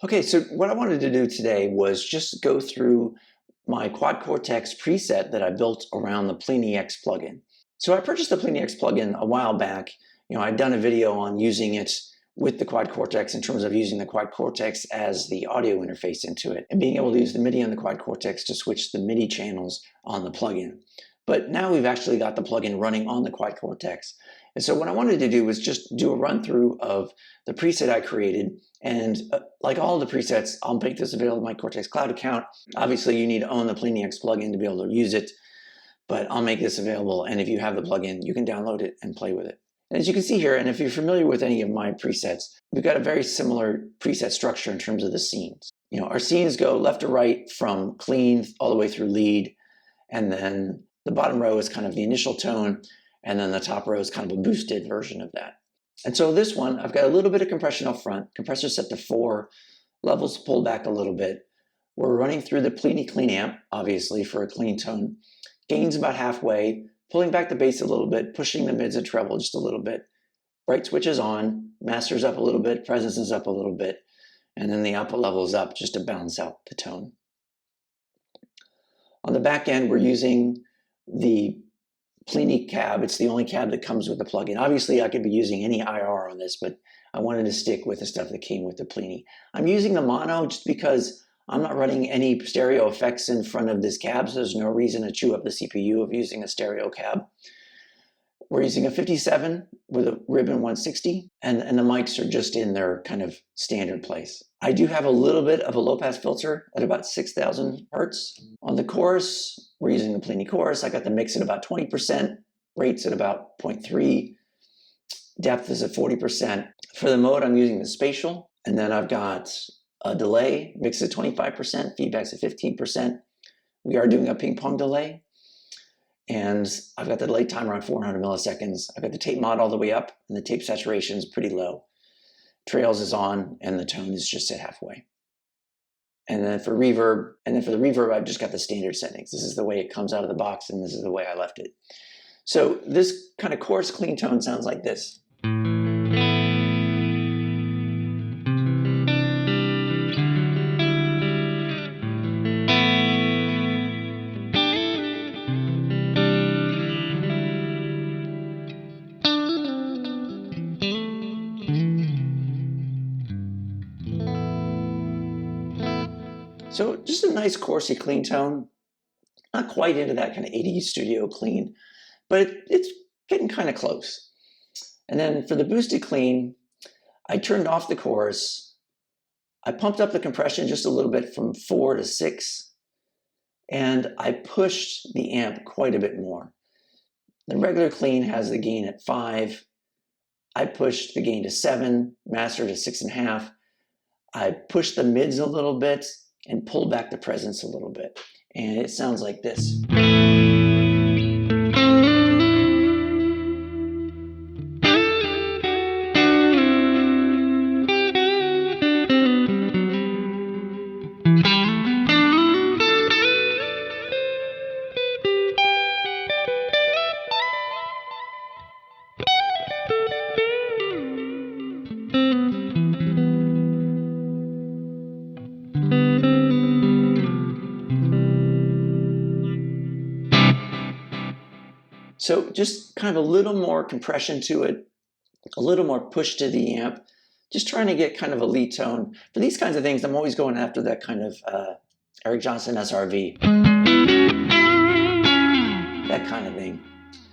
Okay, so what I wanted to do today was just go through my Quad Cortex preset that I built around the Plini X plugin. So I purchased the Plini X plugin a while back. I'd done a video on using it with the Quad Cortex in terms of using the Quad Cortex as the audio interface into it and being able to use the MIDI on the Quad Cortex to switch the MIDI channels on the plugin. But now we've actually got the plugin running on the Quad Cortex. And so what I wanted to do was just do a run through of the preset I created. And like all the presets, I'll make this available in my Cortex Cloud account. Obviously, you need to own the Plini X plugin to be able to use it, but I'll make this available. And if you have the plugin, you can download it and play with it. And as you can see here, and if you're familiar with any of my presets, we've got a very similar preset structure in terms of the scenes. Our scenes go left to right from clean all the way through lead, and then the bottom row is kind of the initial tone, and then the top row is kind of a boosted version of that. And so this one, I've got a little bit of compression up front, compressor set to 4, levels pulled back a little bit. We're running through the Plini clean amp, obviously, for a clean tone. Gains about halfway, pulling back the bass a little bit, pushing the mids and treble just a little bit. Bright switch is on, master's up a little bit, presence is up a little bit, and then the output level is up just to balance out the tone. On the back end, we're using the Plini cab. It's the only cab that comes with the plugin. Obviously, I could be using any IR on this, but I wanted to stick with the stuff that came with the Plini. I'm using the mono just because I'm not running any stereo effects in front of this cab, so there's no reason to chew up the CPU of using a stereo cab. We're using a 57 with a ribbon 160, and the mics are just in their kind of standard place. I do have a little bit of a low-pass filter at about 6,000 hertz. On the chorus, we're using the Plini chorus. I got the mix at about 20%, rates at about 0.3, depth is at 40%. For the mode, I'm using the spatial, and then I've got a delay, mix at 25%, feedback's at 15%. We are doing a ping pong delay. And I've got the delay timer on 400 milliseconds. I've got the tape mod all the way up, and the tape saturation is pretty low. Trails is on, and the tone is just at halfway. And then for the reverb, I've just got the standard settings. This is the way it comes out of the box, and this is the way I left it. So this kind of chorus clean tone sounds like this. So just a nice chorusy clean tone, not quite into that kind of 80s studio clean, but it's getting kind of close. And then for the boosted clean, I turned off the chorus. I pumped up the compression just a little bit from 4 to 6, and I pushed the amp quite a bit more. The regular clean has the gain at 5. I pushed the gain to 7, master to 6.5. I pushed the mids a little bit and pull back the presence a little bit. And it sounds like this. So just kind of a little more compression to it, a little more push to the amp, just trying to get kind of a lead tone. For these kinds of things, I'm always going after that kind of Eric Johnson SRV, that kind of thing.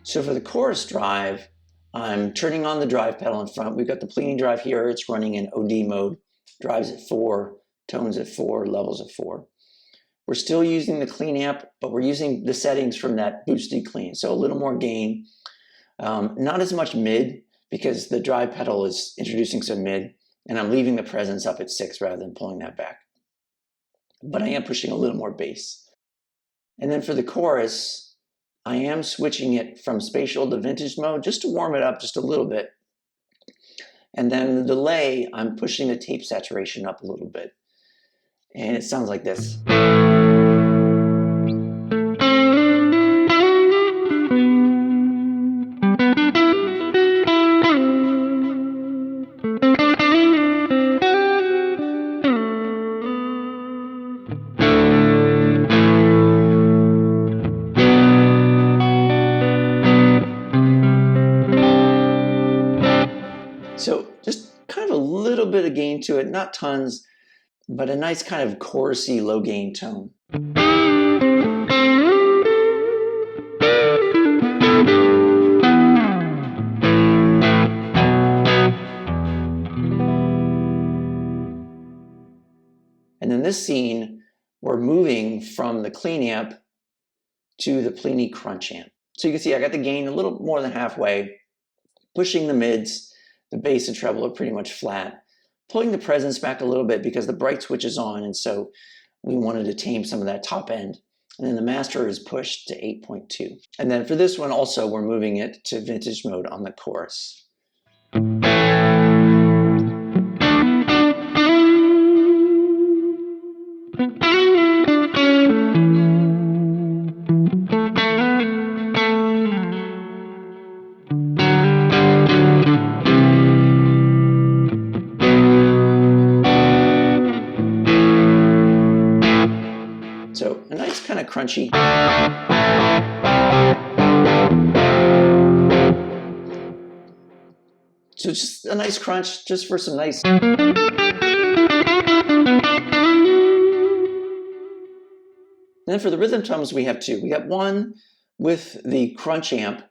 So for the chorus drive, I'm turning on the drive pedal in front. We've got the Plini drive here. It's running in OD mode, drives at 4, tones at 4, levels at 4. We're still using the clean amp, but we're using the settings from that boosted clean. So a little more gain, not as much mid because the drive pedal is introducing some mid, and I'm leaving the presence up at 6 rather than pulling that back. But I am pushing a little more bass. And then for the chorus, I am switching it from spatial to vintage mode just to warm it up just a little bit. And then the delay, I'm pushing the tape saturation up a little bit. And it sounds like this. to it, not tons, but a nice kind of chorusy low gain tone. And in this scene, we're moving from the clean amp to the Plini crunch amp. So you can see I got the gain a little more than halfway, pushing the mids, the bass and treble are pretty much flat, pulling the presence back a little bit because the bright switch is on, and so we wanted to tame some of that top end. And then the master is pushed to 8.2. And then for this one also, we're moving it to vintage mode on the chorus. So a nice kind of crunchy. So just a nice crunch, just for some nice. And then for the rhythm tones, we have two. We got one with the crunch amp.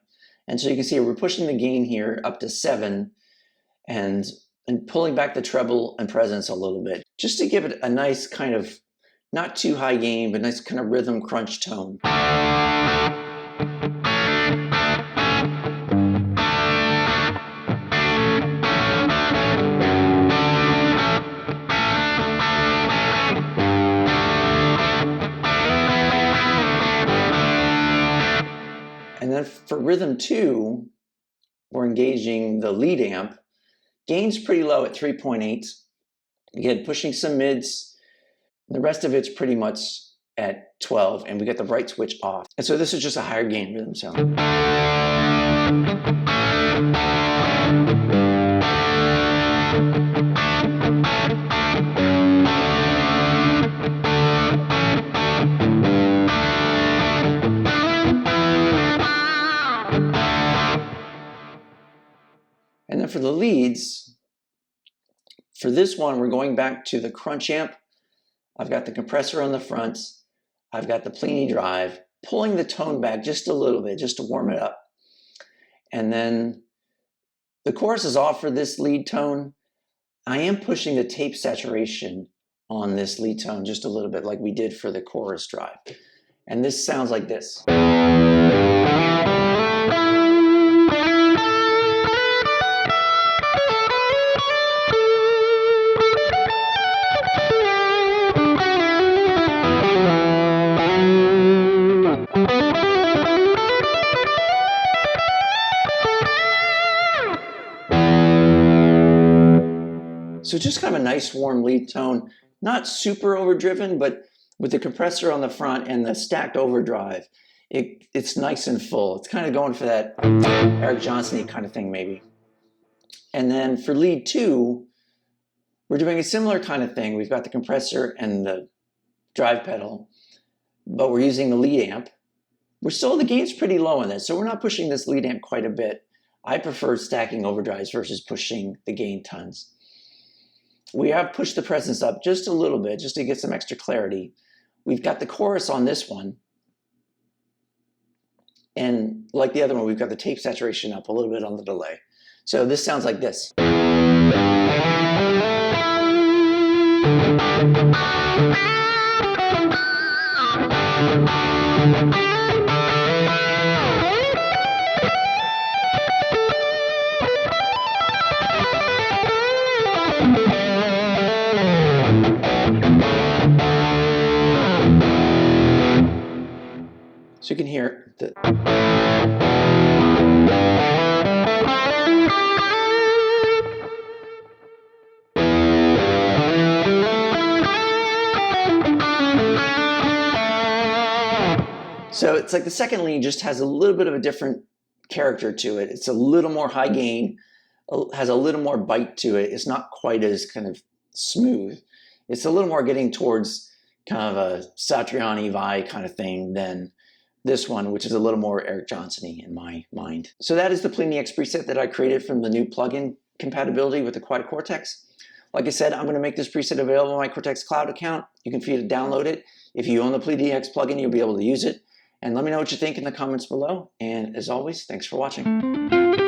And so you can see we're pushing the gain here up to 7 and pulling back the treble and presence a little bit, just to give it a nice kind of, not too high gain, but nice kind of rhythm crunch tone. And then for rhythm 2, we're engaging the lead amp. Gain's pretty low at 3.8. Again, pushing some mids. The rest of it's pretty much at 12, and we get the bright switch off. And so this is just a higher gain rhythm sound. And then for the leads, for this one, we're going back to the crunch amp. I've got the compressor on the front. I've got the Plini drive, pulling the tone back just a little bit, just to warm it up. And then the chorus is off for this lead tone. I am pushing the tape saturation on this lead tone just a little bit, like we did for the chorus drive. And this sounds like this. So just kind of a nice warm lead tone, not super overdriven, but with the compressor on the front and the stacked overdrive, it's nice and full. It's kind of going for that Eric Johnson-y kind of thing maybe. And then for lead 2, we're doing a similar kind of thing. We've got the compressor and the drive pedal, but we're using the lead amp. The gain's pretty low in this, so we're not pushing this lead amp quite a bit. I prefer stacking overdrives versus pushing the gain tons. We have pushed the presence up just a little bit, just to get some extra clarity. We've got the chorus on this one. And like the other one, we've got the tape saturation up a little bit on the delay. So this sounds like this. So you can hear the So it's like the second lead just has a little bit of a different character to it. It's a little more high gain, has a little more bite to it. It's not quite as kind of smooth. It's a little more getting towards kind of a Satriani vibe kind of thing than this one, which is a little more Eric Johnson-y in my mind. So that is the Plini X preset that I created from the new plugin compatibility with the Quad Cortex. Like I said, I'm going to make this preset available on my Cortex Cloud account. You can feel to download it. If you own the Plini X plugin, you'll be able to use it. And let me know what you think in the comments below. And as always, thanks for watching.